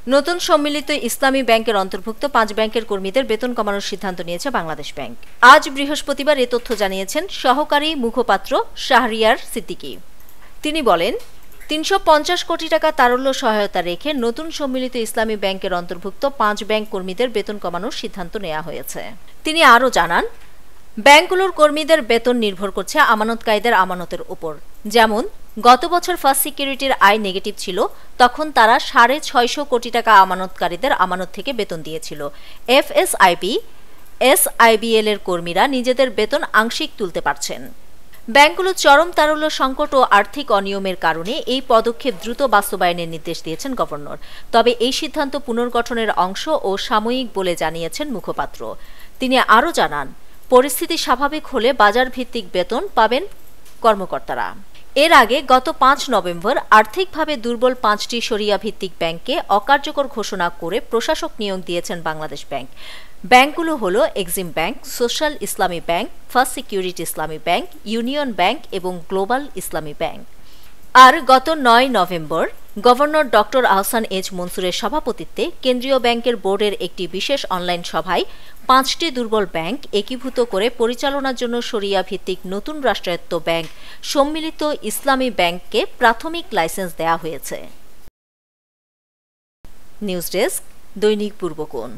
নতুন সম্মিলিত ইসলামী ব্যাংকের অন্তর্ভুক্ত ৫ ব্যাংকের কর্মীদের বেতন কমানোর সিদ্ধান্ত নিয়েছে বাংলাদেশ ব্যাংক। আজ বৃহস্পতিবার এ তথ্য জানিয়েছেন সহকারী মুখপাত্র শাহরিয়ার সিদ্দিকী। তিনি বলেন, ৩৫০ কোটি টাকা তারল্য সহায়তা রেখে নতুন সম্মিলিত ইসলামী ব্যাংকের অন্তর্ভুক্ত ৫ ব্যাংক কর্মীদের বেতন কমানোর সিদ্ধান্ত নেওয়া হয়েছে। তিনি আরও জানান, ব্যাংকগুলোর কর্মীদের বেতন নির্ভর করছে আমানতকারীদের আমানতের উপর। যেমন গত বছর ফার্স্ট সিকিউরিটির আয় নেগেটিভ ছিল, তখন তারা ৬৫০ কোটি টাকা আমানতকারীদের আমানত থেকে বেতন দিয়েছিল। এফএসআইবি, এসআইবিএল এর কর্মীরা নিজেদের বেতন আংশিক তুলতে পারছেন। ব্যাংকগুলো চরম তারল্য সংকট ও আর্থিক অনিয়মের কারণে এই পদক্ষেপ দ্রুত বাস্তবায়নের নির্দেশ দিয়েছেন গভর্নর। তবে এই সিদ্ধান্ত পুনর্গঠনের অংশ ও সাময়িক বলে জানিয়েছেন মুখপাত্র। তিনি আরও জানান, পরিস্থিতি স্বাভাবিক হলে বাজার ভিত্তিক বেতন পাবেন কর্মকর্তারা। এর আগে গত ৫ নভেম্বর আর্থিকভাবে দুর্বল ৫টি শরিয়া ভিত্তিক ব্যাংককে অকার্যকর ঘোষণা করে প্রশাসক নিয়োগ দিয়েছেন বাংলাদেশ ব্যাংক। ব্যাংকগুলো হল Exim bank, social Islami bank, first security Islami bank, union bank এবং গ্লোবাল ইসলামী ব্যাংক। আর গত ৯ November governor doctor Ahsan H মনসুরের সভাপতিত্বে কেন্দ্রীয় ব্যাংকের বোর্ডের একটি বিশেষ অনলাইন সভায় ৫টি দুর্বল ব্যাংক একীভূত করে পরিচালনার জন্য শরিয়া ভিত্তিক নতুন রাষ্ট্রায়ত্ত ব্যাংক সম্মিলিত ইসলামী ব্যাংককে প্রাথমিক লাইসেন্স দেওয়া হয়েছে। নিউজ ডেস্ক, দৈনিক পূর্বকোণ।